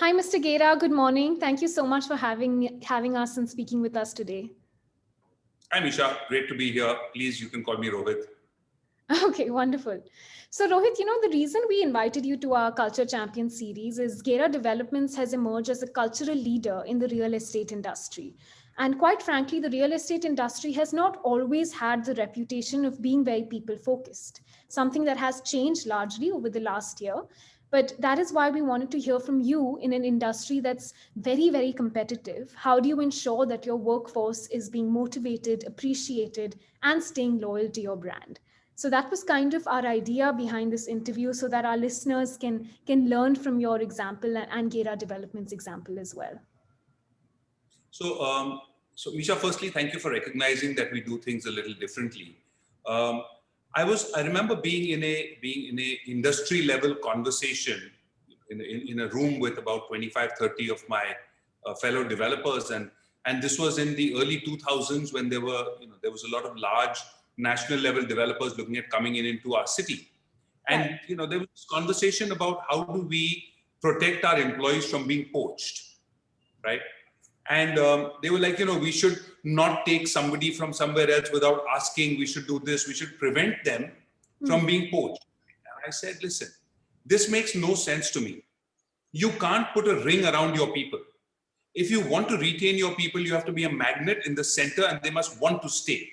Hi, Mr. Gera. Good morning. Thank you so much for having us and speaking with us today. Hi, Misha. Great to be here. Please, you can call me Rohit. Okay, wonderful. So, Rohit, the reason we invited you to our Culture Champion series is Gera Developments has emerged as a cultural leader in the real estate industry. And quite frankly, the real estate industry has not always had the reputation of being very people focused, something that has changed largely over the last year. But that is why we wanted to hear from you in an industry that's very, very competitive. How do you ensure that your workforce is being motivated, appreciated, and staying loyal to your brand? So that was kind of our idea behind this interview, so that our listeners can learn from your example and Gera Development's example as well. So, Misha, firstly, thank you for recognizing that we do things a little differently. Um, I remember being in a industry level conversation in a room with about 25, 30 of my fellow developers, and this was in the early 2000s when there was a lot of large national level developers looking at coming in into our city. Right. And there was this conversation about how do we protect our employees from being poached, right? And they were like, we should not take somebody from somewhere else without asking. We should do this. We should prevent them from being poached. And I said, listen, this makes no sense to me. You can't put a ring around your people. If you want to retain your people, you have to be a magnet in the center, and they must want to stay.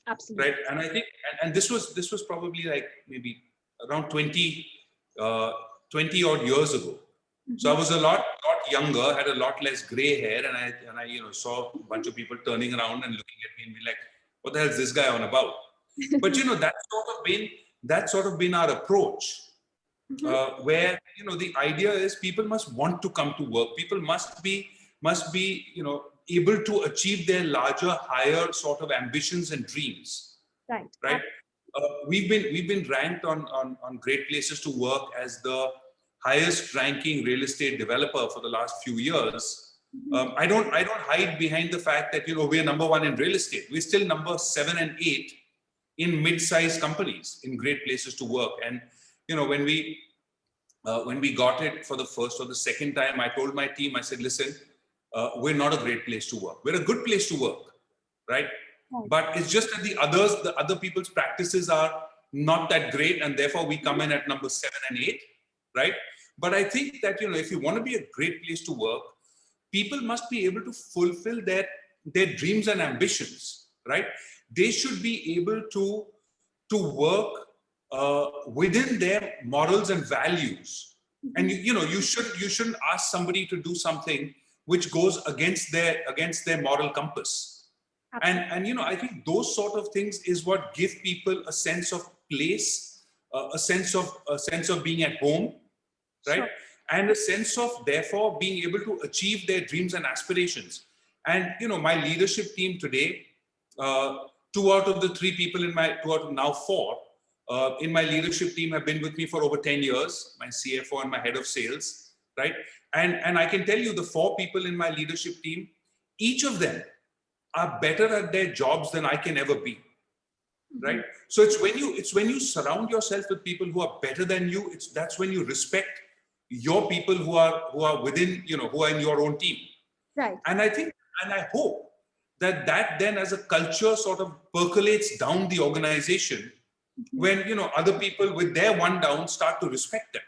Absolutely. Right? And I think, and this was probably like maybe around 20 odd years ago. So I was a lot younger, had a lot less gray hair, and I saw a bunch of people turning around and looking at me and be like, "What the hell is this guy on about?" But that's sort of been our approach, where the idea is people must want to come to work. People must be able to achieve their larger, higher sort of ambitions and dreams, Right. right? We've been ranked on Great Places to Work as the highest ranking real estate developer for the last few years. I don't hide behind the fact that we're number one in real estate. We're still number 7 and 8 in mid-sized companies in Great Places to Work. And when we got it for the first or the second time, I told my team, I said, listen, we're not a great place to work. We're a good place to work, right? But it's just that the other people's practices are not that great, and therefore we come in at number 7 and 8, right? But I think that if you want to be a great place to work, people must be able to fulfill their dreams and ambitions, right? They should be able to work within their morals and values. And you shouldn't ask somebody to do something which goes against their moral compass. And I think those sort of things is what give people a sense of place, a sense of being at home, right? Sure. And a sense of therefore being able to achieve their dreams and aspirations. And my leadership team today, two out of the three people two out of now four in my leadership team have been with me for over 10 years, my CFO and my head of sales, right? And I can tell you the four people in my leadership team, each of them are better at their jobs than I can ever be, right? So it's when you surround yourself with people who are better than you, that's when you respect your people who are within, who are in your own team. Right. And I hope that then as a culture sort of percolates down the organization when, other people with their one down start to respect them,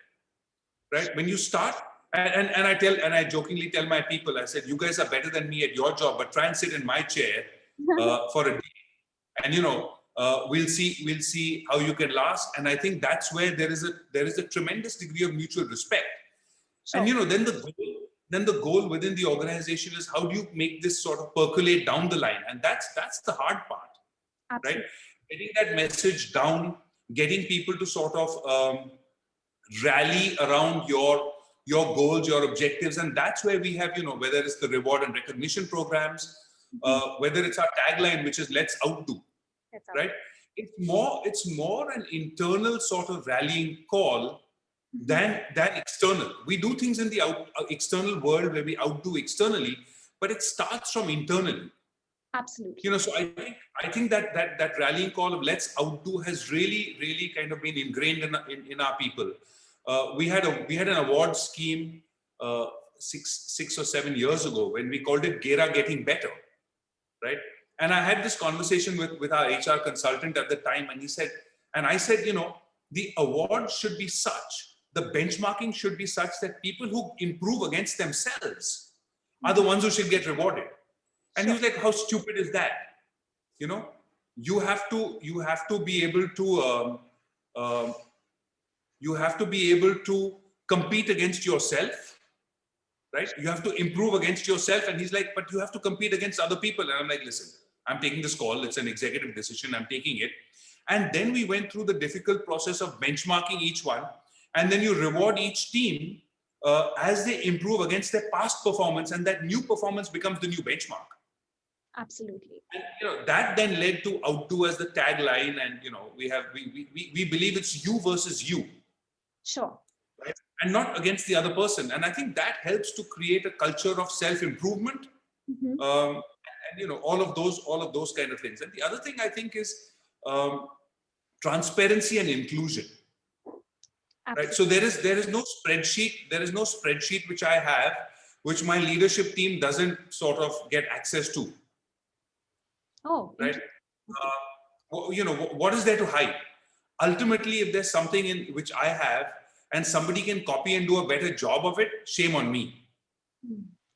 right? When you start, and I jokingly tell my people, I said, you guys are better than me at your job, but try and sit in my chair for a day, and we'll see how you can last. And I think that's where there is a tremendous degree of mutual respect. Sure. And then the goal within the organization is how do you make this sort of percolate down the line, and that's the hard part. Absolutely. Right? Getting that message down, getting people to sort of rally around your goals, your objectives, and that's where we have, whether it's the reward and recognition programs, whether it's our tagline, which is "Let's outdo," right? It's more an internal sort of rallying call than external. We do things in the external world where we outdo externally, but it starts from internally. Absolutely. So I think that rallying call of let's outdo has really kind of been ingrained in our people. We had an award scheme six or 7 years ago when we called it Gera Getting Better, right? And I had this conversation with our HR consultant at the time, and I said, the award should be such, the benchmarking should be such that people who improve against themselves are the ones who should get rewarded. And he was like, how stupid is that? You have to be able to compete against yourself, right? You have to improve against yourself. And he's like, but you have to compete against other people. And I'm like, listen, I'm taking this call. It's an executive decision. I'm taking it. And then we went through the difficult process of benchmarking each one. And then you reward each team as they improve against their past performance. And that new performance becomes the new benchmark. Absolutely. And, that then led to outdo as the tagline. And, we believe it's you versus you. Sure. Right? And not against the other person. And I think that helps to create a culture of self-improvement. And, all of those kind of things. And the other thing I think is transparency and inclusion. Absolutely. Right? So there is no spreadsheet which I have, which my leadership team doesn't sort of get access to. Oh, right. What is there to hide? Ultimately, if there's something in which I have and somebody can copy and do a better job of it, shame on me.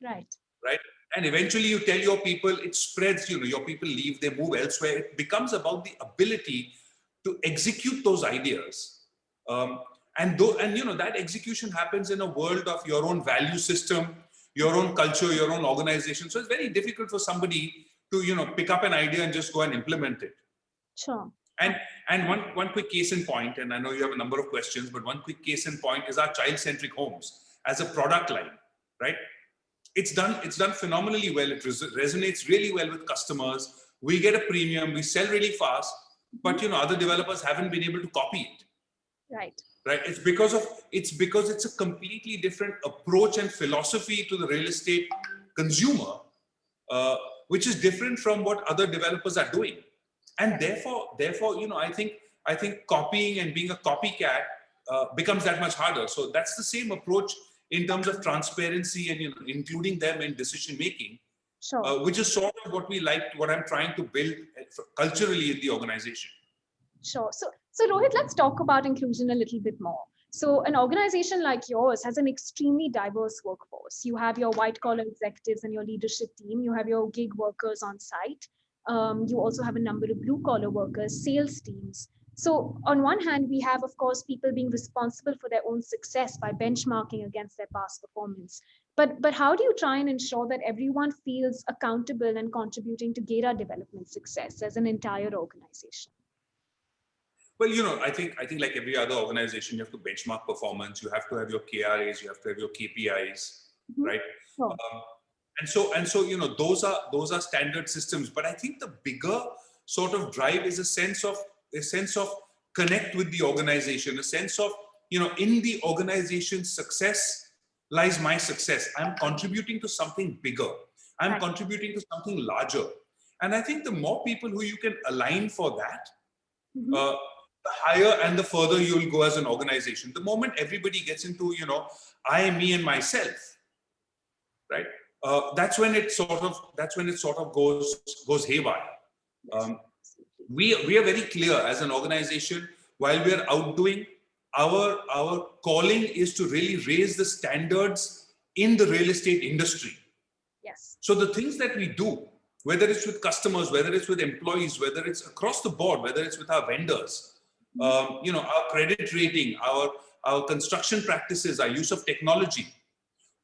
Right. Right. And eventually you tell your people, it spreads, your people leave, they move elsewhere. It becomes about the ability to execute those ideas. And that execution happens in a world of your own value system, your own culture, your own organization. So it's very difficult for somebody to, pick up an idea and just go and implement it. Sure. And one quick case in point, and I know you have a number of questions, but one quick case in point is our child-centric homes as a product line, right? It's done phenomenally well. It resonates really well with customers. We get a premium, we sell really fast, but other developers haven't been able to copy it. Right. Right. It's because it's a completely different approach and philosophy to the real estate consumer, which is different from what other developers are doing. And therefore, I think copying and being a copycat becomes that much harder. So that's the same approach in terms of transparency and including them in decision making, sure. Which is sort of what I'm trying to build culturally in the organization. Sure. So Rohit, let's talk about inclusion a little bit more. So an organization like yours has an extremely diverse workforce. You have your white collar executives and your leadership team. You have your gig workers on site. You also have a number of blue collar workers, sales teams. So on one hand, we have, of course, people being responsible for their own success by benchmarking against their past performance. But how do you try and ensure that everyone feels accountable and contributing to Gera development success as an entire organization? Well, I think like every other organization, you have to benchmark performance. You have to have your KRAs, you have to have your KPIs, right? Sure. And so those are standard systems. But I think the bigger sort of drive is a sense of connect with the organization, a sense of in the organization's success lies my success. I'm contributing to something bigger. I'm contributing to something larger. And I think the more people who you can align for that, the higher and the further you will go as an organization. The moment everybody gets into, I, me, and myself, right? That's when it sort of goes haywire. We are very clear as an organization. While we are outdoing, our calling is to really raise the standards in the real estate industry. Yes. So the things that we do, whether it's with customers, whether it's with employees, whether it's across the board, whether it's with our vendors, our credit rating, our construction practices, our use of technology,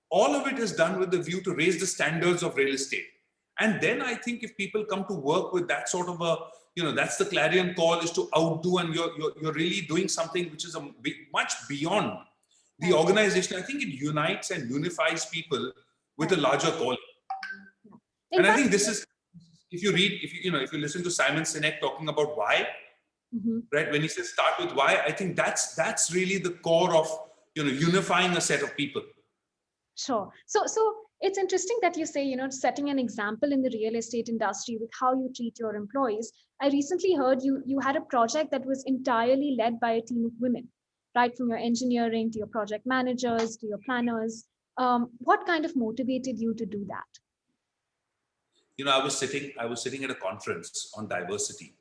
all of it is done with the view to raise the standards of real estate. And then I think if people come to work with that sort of that's the clarion call, is to outdo, and you're really doing something which is much beyond the organization. I think it unites and unifies people with a larger calling. And I think this is, if you listen to Simon Sinek talking about why, right? When he says start with why, I think that's really the core of unifying a set of people. Sure. So it's interesting that you say, setting an example in the real estate industry with how you treat your employees. I recently heard you had a project that was entirely led by a team of women, right? From your engineering to your project managers to your planners. What kind of motivated you to do that? I was sitting at a conference on diversity,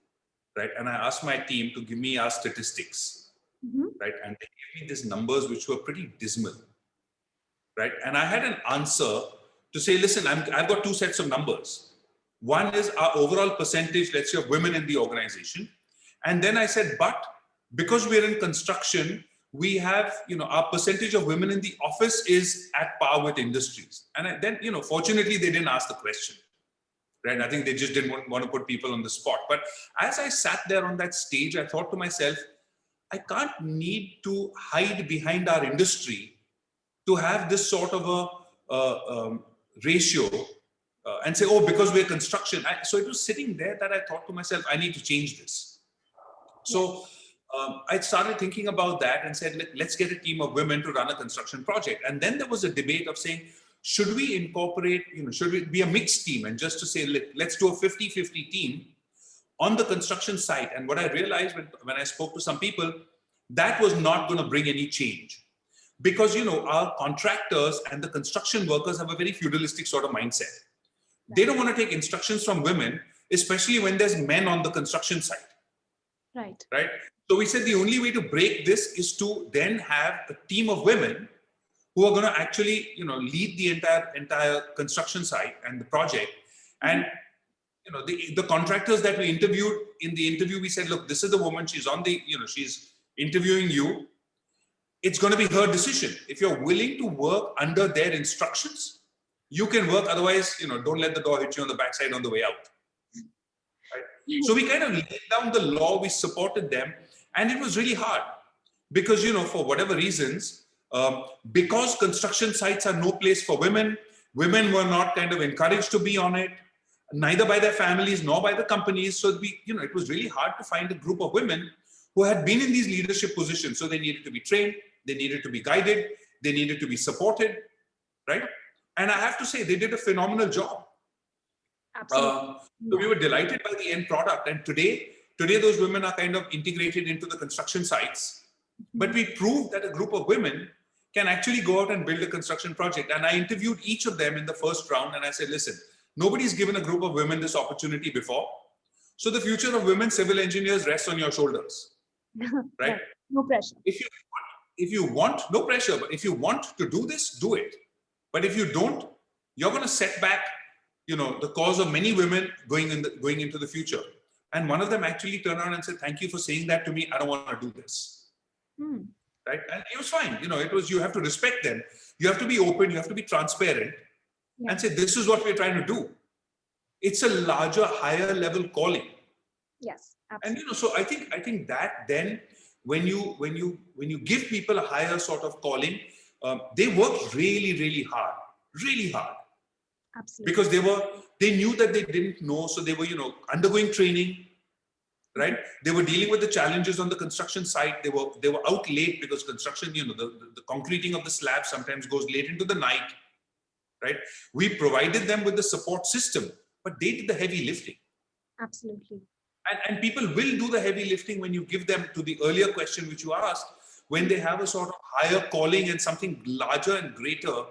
right? And I asked my team to give me our statistics, right? And they gave me these numbers which were pretty dismal, right? And I had an answer to say, listen, I've got two sets of numbers. One is our overall percentage, let's say, of women in the organization. And then I said, but because we're in construction, we have, our percentage of women in the office is at par with industries. And then, fortunately, they didn't ask the question, right? I think they just didn't want to put people on the spot. But as I sat there on that stage, I thought to myself, I can't need to hide behind our industry to have this sort of a ratio and say, oh, because we're construction. So it was sitting there that I thought to myself, I need to change this. So I started thinking about that and said, let's get a team of women to run a construction project. And then there was a debate of saying, should we incorporate, should it be a mixed team? And just to say, let's do a 50-50 team on the construction site. And what I realized when I spoke to some people, that was not going to bring any change. Because, our contractors and the construction workers have a very feudalistic sort of mindset. They don't want to take instructions from women, especially when there's men on the construction site. Right. So we said the only way to break this is to then have a team of women who are going to actually, lead the entire construction site and the project. And, the contractors that we interviewed, in the interview, we said, look, this is the woman, she's on the, she's interviewing you. It's going to be her decision. If you're willing to work under their instructions, you can work. Otherwise, don't let the door hit you on the backside on the way out. Right? So we kind of laid down the law, we supported them, and it was really hard because, for whatever reasons, because construction sites are no place for women, women were not kind of encouraged to be on it, neither by their families nor by the companies. So it was really hard to find a group of women who had been in these leadership positions. So they needed to be trained, they needed to be guided, they needed to be supported, right? And I have to say, they did a phenomenal job. Absolutely. So we were delighted by the end product. And today those women are kind of integrated into the construction sites. But we proved that a group of women can actually go out and build a construction project. And I interviewed each of them in the first round. And I said, listen, nobody's given a group of women this opportunity before. So the future of women civil engineers rests on your shoulders. Right? No pressure. If you want, no pressure, but if you want to do this, do it. But if you don't, you're going to set back, the cause of many women going into the future. And one of them actually turned around and said, thank you for saying that to me. I don't want to do this. Right? And it was fine. You have to respect them. You have to be open. You have to be transparent and say, this is what we're trying to do. It's a larger, higher level calling. Yes, absolutely. And, so I think that then when you give people a higher sort of calling, they work really, really hard. Absolutely. Because they knew that they didn't know. So they were, undergoing training, right? They were dealing with the challenges on the construction site. They were out late because construction, the concreting of the slab sometimes goes late into the night, right? We provided them with the support system, but they did the heavy lifting. Absolutely. And people will do the heavy lifting when you give them, to the earlier question which you asked, when they have a sort of higher calling and something larger and greater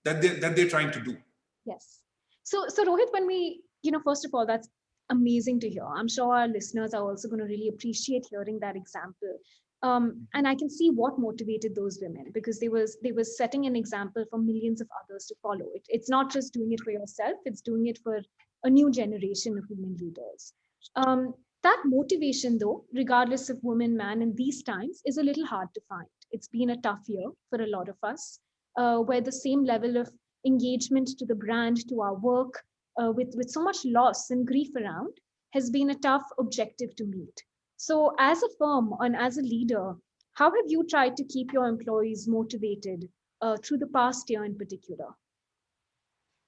that they're trying to do. Yes. So Rohit, when we, first of all, that's amazing to hear. I'm sure our listeners are also going to really appreciate hearing that example. And I can see what motivated those women, because they was setting an example for millions of others to follow. It's not just doing it for yourself, it's doing it for a new generation of women leaders. That motivation, though, regardless of woman, man, in these times, is a little hard to find. It's been a tough year for a lot of us, where the same level of engagement to the brand, to our work, with so much loss and grief around, has been a tough objective to meet. So as a firm and as a leader, how have you tried to keep your employees motivated through the past year in particular?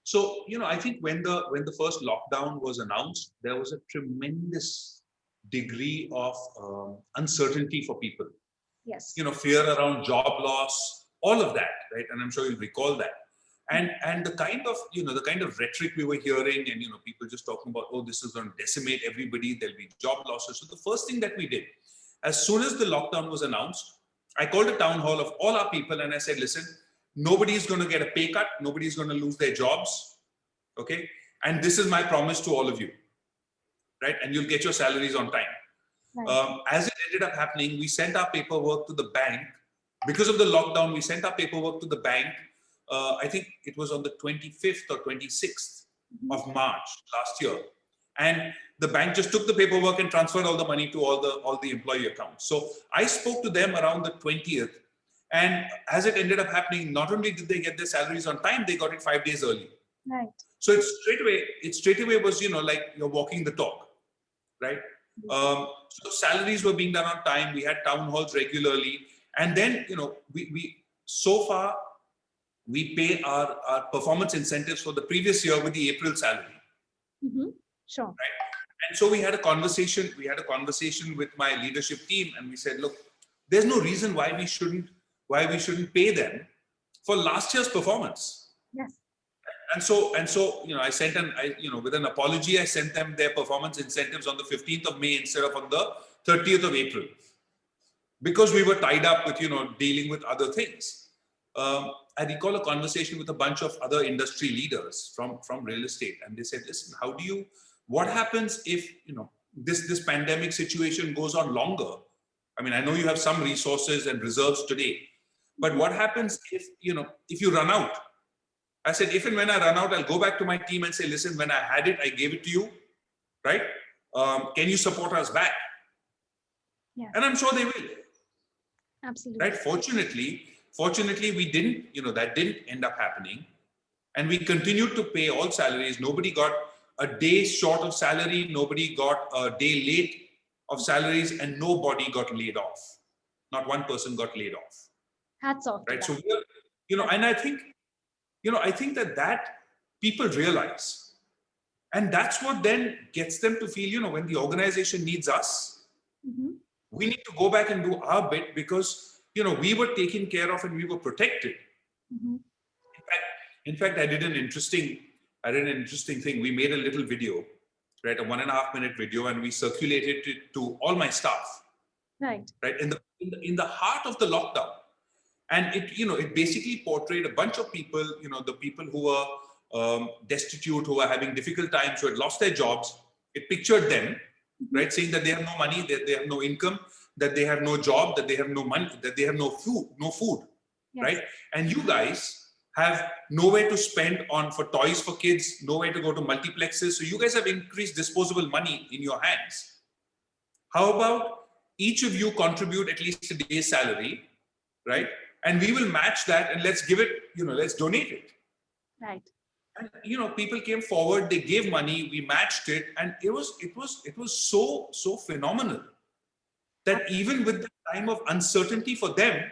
So, I think when the first lockdown was announced, there was a tremendous degree of uncertainty for people. Yes. Fear around job loss, all of that, right? And I'm sure you'll recall that. And the kind of rhetoric we were hearing, and people just talking about, oh, this is going to decimate everybody, there'll be job losses. So the first thing that we did, as soon as the lockdown was announced, I called a town hall of all our people and I said, listen, Nobody is going to get a pay cut. Nobody is going to lose their jobs. Okay. And this is my promise to all of you. Right. And you'll get your salaries on time. Right. As it ended up happening, we sent our paperwork to the bank. Because of the lockdown, we sent our paperwork to the bank. I think it was on the 25th or 26th of March last year. And the bank just took the paperwork and transferred all the money to all the employee accounts. So I spoke to them around the 20th. And as it ended up happening, not only did they get their salaries on time, they got it 5 days early. Right. So it straight away was, like you're walking the talk, right? So salaries were being done on time. We had town halls regularly. And then, we so far, we pay our performance incentives for the previous year with the April salary. Mm-hmm. Sure. Right? And so we had a conversation with my leadership team, and we said, look, there's no reason why we shouldn't pay them for last year's performance. Yes. And so, I sent with an apology, I sent them their performance incentives on the 15th of May instead of on the 30th of April. Because we were tied up with, dealing with other things. I recall a conversation with a bunch of other industry leaders from real estate. And they said, listen, what happens if, this pandemic situation goes on longer? I mean, I know you have some resources and reserves today, but what happens if you run out? I said, if and when I run out, I'll go back to my team and say, listen, when I had it, I gave it to you, right? Can you support us back? Yeah. And I'm sure they will. Absolutely. Right? Fortunately, we didn't, that didn't end up happening. And we continued to pay all salaries. Nobody got a day short of salary. Nobody got a day late of salaries, and nobody got laid off. Not one person got laid off. Hats off. Right. So, and I think that people realize, and that's what then gets them to feel, when the organization needs us, we need to go back and do our bit because, we were taken care of and we were protected. In fact, I did an interesting thing. We made a little video, right? A 1.5 minute video, and we circulated it to all my staff. Right. Right. In the heart of the lockdown. And it basically portrayed a bunch of people, the people who were destitute, who were having difficult times, who had lost their jobs. It pictured them, right? Saying that they have no money, that they have no income, that they have no job, that they have no money, that they have no food, yes. Right? And you guys have nowhere to spend for toys for kids, nowhere to go to multiplexes. So you guys have increased disposable money in your hands. How about each of you contribute at least a day's salary, right? And we will match that, and let's give it, let's donate it. Right. And, people came forward, they gave money, we matched it. And it was so phenomenal that even with the time of uncertainty for them,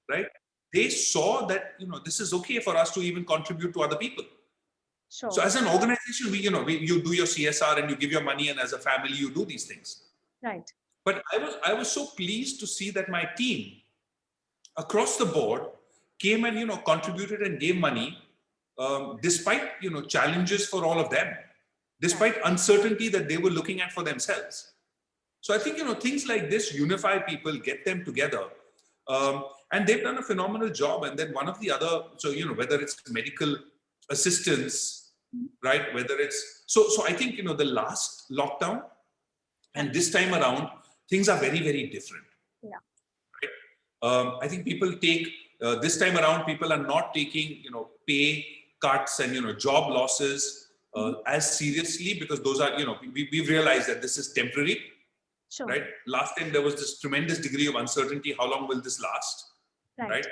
right? They saw that, this is okay for us to even contribute to other people. Sure. So as an organization, you do your CSR and you give your money, and as a family, you do these things. Right. But I was so pleased to see that my team across the board came and, contributed and gave money, despite, challenges for all of them, despite uncertainty that they were looking at for themselves. So I think, things like this unify people, get them together. And they've done a phenomenal job. And then one of the other, so, whether it's medical assistance, right? Whether it's, so I think, the last lockdown and this time around, things are very, very different. Yeah. Right? I think people take, this time around, people are not taking, pay cuts and, job losses as seriously, because those are, we've realized that this is temporary. Sure. Right? Last time there was this tremendous degree of uncertainty. How long will this last? Right?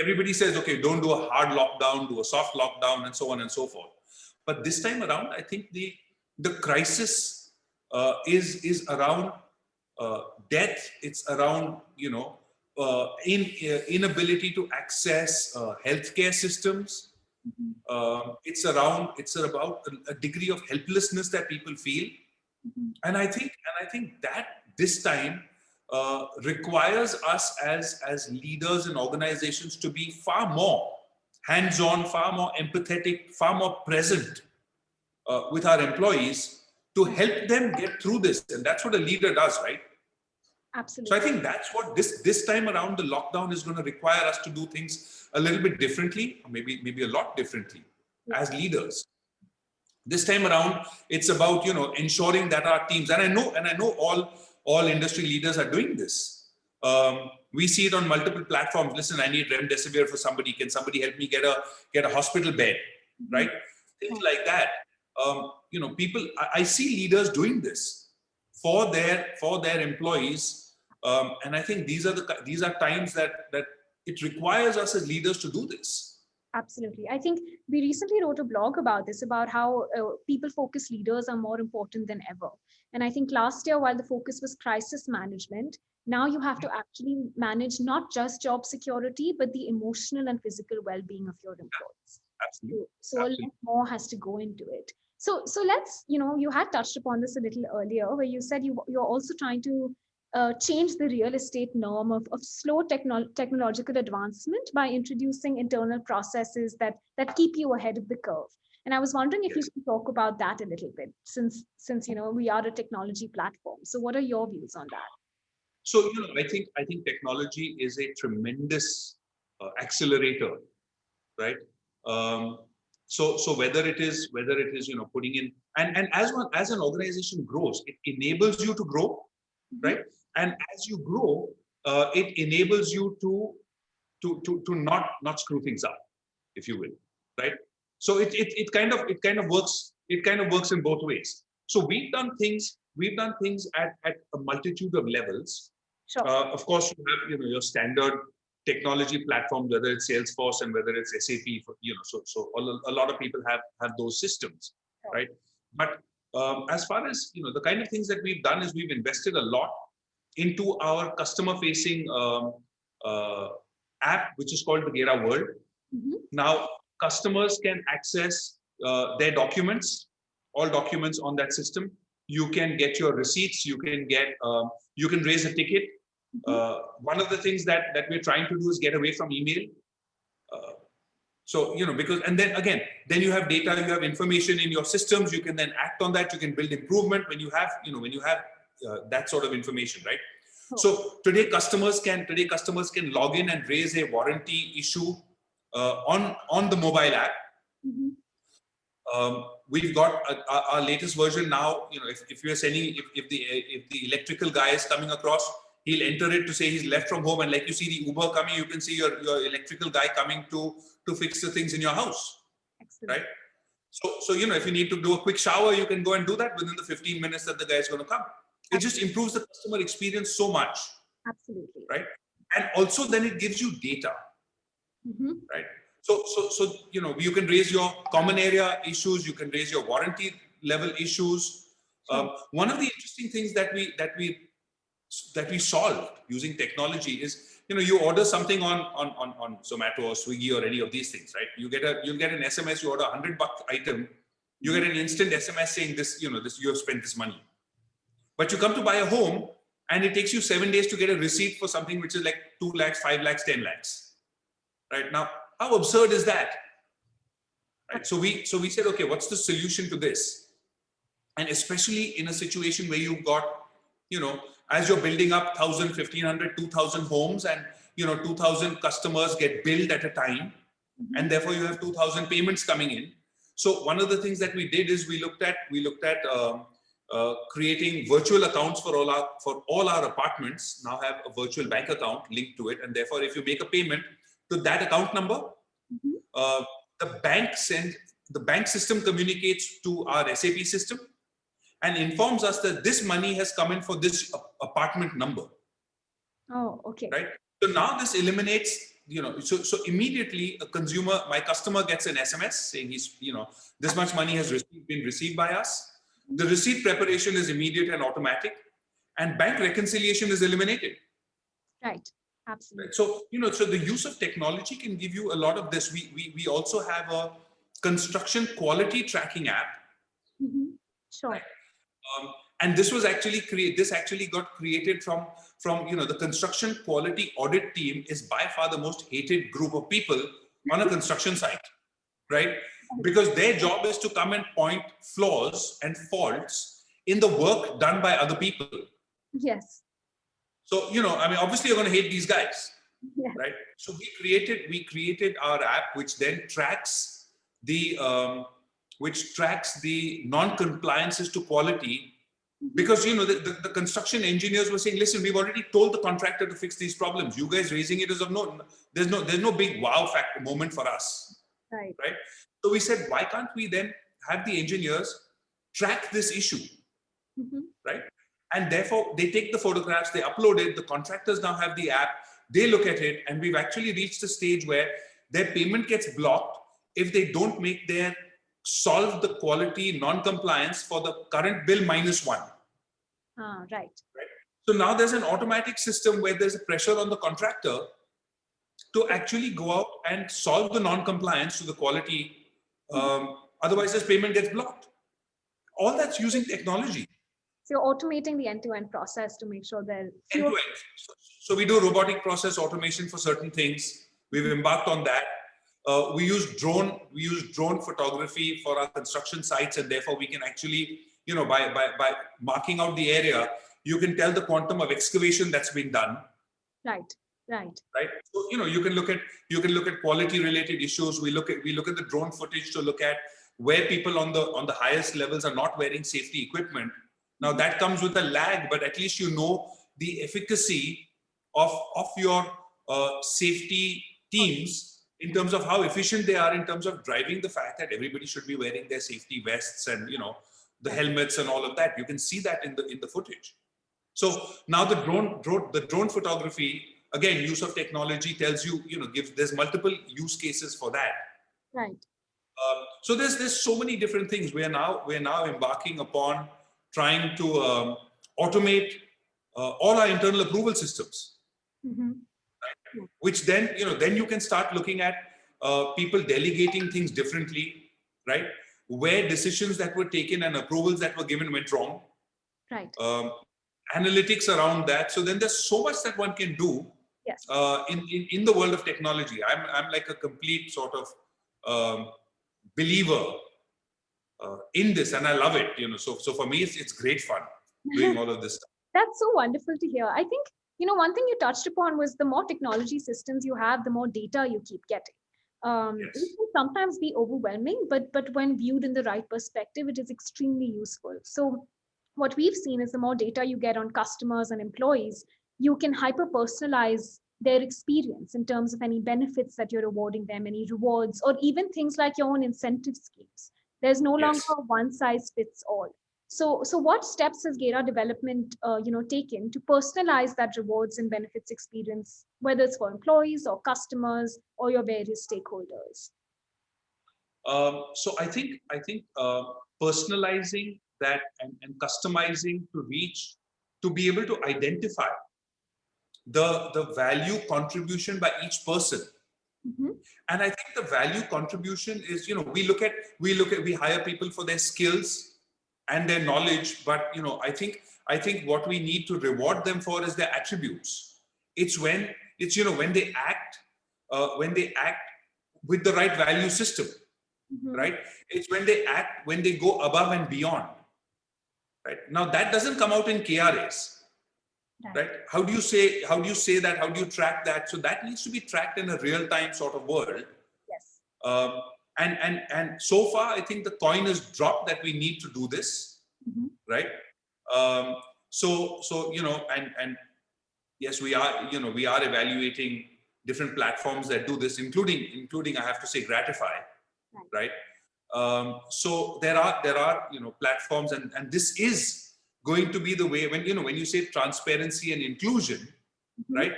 Everybody says, okay, don't do a hard lockdown, do a soft lockdown, and so on and so forth. But this time around, I think the crisis is around death. It's around, inability to access healthcare systems. It's about a degree of helplessness that people feel. And I think that this time requires us as leaders and organizations to be far more hands-on, far more empathetic, far more present with our employees to help them get through this. And that's what a leader does, right? Absolutely. So I think that's what this time around the lockdown is going to require us to do things a little bit differently, or maybe a lot differently as leaders. This time around, it's about ensuring that our teams, and I know all industry leaders are doing this. We see it on multiple platforms. Listen, I need remdesivir for somebody. Can somebody help me get a hospital bed, right? Things like that. People. I see leaders doing this for their employees, and I think these are times that it requires us as leaders to do this. Absolutely. I think we recently wrote a blog about this, about how people-focused leaders are more important than ever. And I think last year, while the focus was crisis management, now you have to actually manage not just job security, but the emotional and physical well-being of your employees. Absolutely. So a lot more has to go into it. So let's, you had touched upon this a little earlier, where you said you're also trying to change the real estate norm of slow technological advancement by introducing internal processes that keep you ahead of the curve. And I was wondering if you could talk about that a little bit, since we are a technology platform. So what are your views on that? So I think technology is a tremendous accelerator, right? So whether it is putting in, and as an organization grows, it enables you to grow, right? And as you grow, it enables you to not screw things up, if you will, right? So it kind of works in both ways. So we've done things at a multitude of levels. Sure. Of course, you have your standard technology platforms, whether it's Salesforce and whether it's SAP. So a lot of people have those systems, right? But as far as the kind of things that we've done is we've invested a lot into our customer-facing app, which is called the Gera World. Now, customers can access their documents, all documents on that system. You can get your receipts. You can raise a ticket. One of the things that we're trying to do is get away from email. So because, and then again, then you have data, you have information in your systems. You can then act on that. You can build improvement when you have that sort of information, right? So today customers can log in and raise a warranty issue on the mobile app. We've got our latest version now. If you're sending, if the electrical guy is coming across, he'll enter it to say he's left from home, and like you see the Uber coming, you can see your electrical guy coming to fix the things in your house. Excellent. Right? So if you need to do a quick shower, you can go and do that within the 15 minutes that the guy is going to come. It just improves the customer experience so much. Absolutely. Right? And also then it gives you data. Right? So you can raise your common area issues, you can raise your warranty level issues. One of the interesting things that we solved using technology is, you order something on Zomato or Swiggy or any of these things, right? You'll get an SMS, you order $100 item, you get an instant SMS saying this, you have spent this money. But you come to buy a home and it takes you 7 days to get a receipt for something which is like 2 lakhs, 5 lakhs, 10 lakhs. Right? Now, how absurd is that? Right? So we said, okay, what's the solution to this? And especially in a situation where you've got, as you're building up 1,000, 1,500, 2,000 homes, and 2,000 customers get billed at a time, and therefore you have 2,000 payments coming in. So one of the things that we did is we looked at creating virtual accounts for all our apartments. Now have a virtual bank account linked to it, and therefore if you make a payment to that account number, the bank system communicates to our SAP system and informs us that this money has come in for this apartment number. Oh, okay. Right. So now this eliminates, so immediately my customer gets an SMS saying this much money has been received by us. The receipt preparation is immediate and automatic, and bank reconciliation is eliminated. Right. Absolutely. Right. So, so the use of technology can give you a lot of this. We also have a construction quality tracking app. Sure. Right? And this was actually got created from the construction quality audit team is by far the most hated group of people on a construction site, right? Because their job is to come and point flaws and faults in the work done by other people. Yes. So, I mean, obviously you're going to hate these guys, Yeah. right? So we created our app, which then tracks the non-compliances to quality, because the construction engineers were saying, listen, we've already told the contractor to fix these problems. You guys raising it is of no, there's no big wow factor moment for us, Right. right? So we said, why can't we then have the engineers track this issue, right? And therefore they take the photographs, they upload it, the contractors now have the app, they look at it, and we've actually reached a stage where their payment gets blocked if they don't solve the quality non-compliance for the current bill -1. Right. So now there's an automatic system where there's a pressure on the contractor to actually go out and solve the non-compliance to the quality. Otherwise, this payment gets blocked. All that's using technology. So you're automating the end-to-end process to make sure that end-to-end. So we do robotic process automation for certain things. We've embarked on that. We use drone photography for our construction sites, and therefore we can actually, by marking out the area, you can tell the quantum of excavation that's been done. Right. So you can look at quality related issues. We look at the drone footage to look at where people on the highest levels are not wearing safety equipment. Now that comes with a lag, but at least you know the efficacy of your safety teams in terms of how efficient they are in terms of driving the fact that everybody should be wearing their safety vests and the helmets and all of that. You can see that in the footage. So now the drone photography, again, use of technology tells you, there's multiple use cases for that. Right. So there's so many different things. We're now embarking upon trying to automate all our internal approval systems, which then you can start looking at people delegating things differently, right? Where decisions that were taken and approvals that were given went wrong. Right. Analytics around that. So then there's so much that one can do. Yes. In the world of technology. I'm like a complete sort of believer in this, and I love it. So for me, it's great fun doing all of this stuff. That's so wonderful to hear. I think one thing you touched upon was the more technology systems you have, the more data you keep getting. It can sometimes be overwhelming, but when viewed in the right perspective, it is extremely useful. So what we've seen is the more data you get on customers and employees, you can hyper-personalize their experience in terms of any benefits that you're awarding them, any rewards, or even things like your own incentive schemes. There's no longer one size fits all. So what steps has Gera Development taken to personalize that rewards and benefits experience, whether it's for employees or customers or your various stakeholders? So I think personalizing that and customizing to be able to identify the value contribution by each person. And I think the value contribution is, we hire people for their skills and their knowledge, but I think what we need to reward them for is their attributes. It's when they act with the right value system, right? It's when they go above and beyond, right? Now that doesn't come out in KRAs. Right? How do you say that? How do you track that? So that needs to be tracked in a real-time sort of world. Yes. And so far, I think the coin has dropped that we need to do this, right? So and yes, we are evaluating different platforms that do this, including I have to say Gratify, right? So there are platforms, and this is going to be the way when you say transparency and inclusion, right?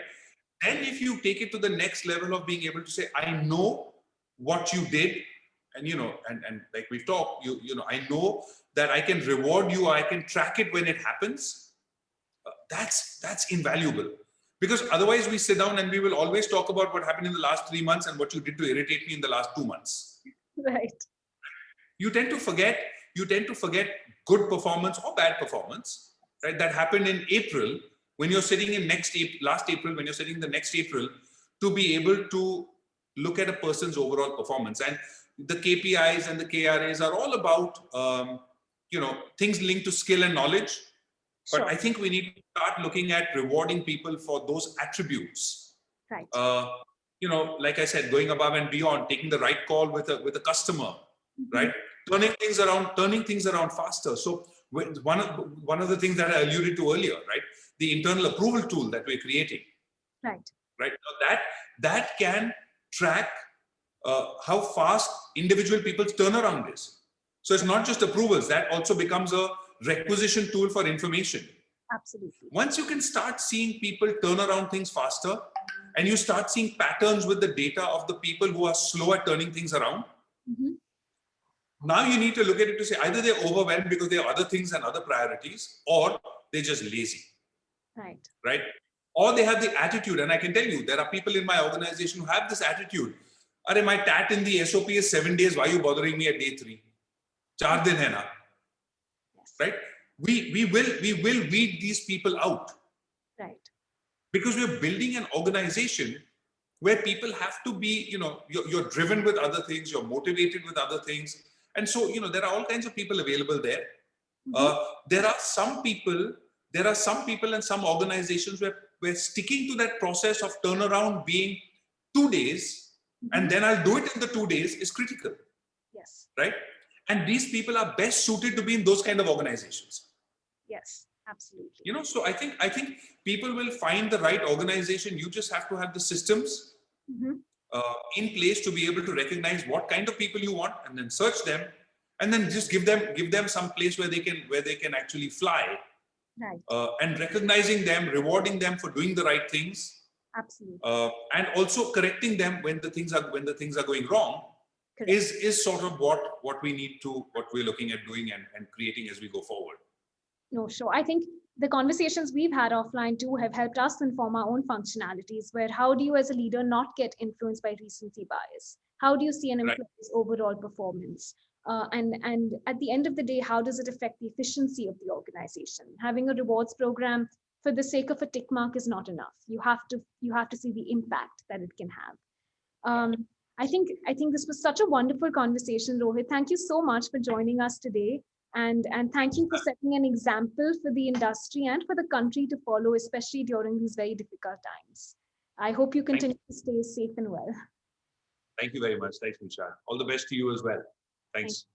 Then if you take it to the next level of being able to say, I know what you did, and and like we've talked, I know that I can reward you, or I can track it when it happens. That's invaluable, because otherwise we sit down and we will always talk about what happened in the last 3 months and what you did to irritate me in the last 2 months. Right. You tend to forget good performance or bad performance, right? That happened in April when you're sitting in last April, when you're sitting in the next April, to be able to look at a person's overall performance. And the KPIs and the KRAs are all about, things linked to skill and knowledge. But I think we need to start looking at rewarding people for those attributes. Right. Like I said, going above and beyond, taking the right call with a customer, right? Turning things around faster. So one of the things that I alluded to earlier, right? The internal approval tool that we're creating. Right. Right. Now that can track how fast individual people's turnaround is. So it's not just approvals, that also becomes a requisition tool for information. Absolutely. Once you can start seeing people turn around things faster, and you start seeing patterns with the data of the people who are slow at turning things around, now you need to look at it to say either they're overwhelmed because they have other things and other priorities, or they're just lazy. Right. Right. Or they have the attitude. And I can tell you, there are people in my organization who have this attitude. Are my tat in the SOP is 7 days. Why are you bothering me at day 3? 4 din hai na. Yes. Right. We will weed these people out. Right. Because we're building an organization where people have to be, you're driven with other things, you're motivated with other things. And so, there are all kinds of people available there. There are some people and some organizations where we're sticking to that process of turnaround being 2 days, and then I'll do it in the 2 days is critical. Yes. Right. And these people are best suited to be in those kind of organizations. Yes, absolutely. So I think people will find the right organization. You just have to have the systems in place to be able to recognize what kind of people you want, and then search them, and then just give them some place where they can actually fly. Right. And recognizing them, rewarding them for doing the right things. Absolutely. And also correcting them when the things are going wrong. Correct. is sort of what we're looking at doing and creating as we go forward. No, sure. I think the conversations we've had offline too have helped us inform our own functionalities, where how do you as a leader not get influenced by recency bias? How do you see an employee's overall performance? And at the end of the day, how does it affect the efficiency of the organization? Having a rewards program for the sake of a tick mark is not enough. You have to see the impact that it can have. I think this was such a wonderful conversation, Rohit. Thank you so much for joining us today. And thank you for setting an example for the industry and for the country to follow, especially during these very difficult times. I hope you continue to stay safe and well. Thank you very much. Thanks, Nisha. All the best to you as well. Thanks.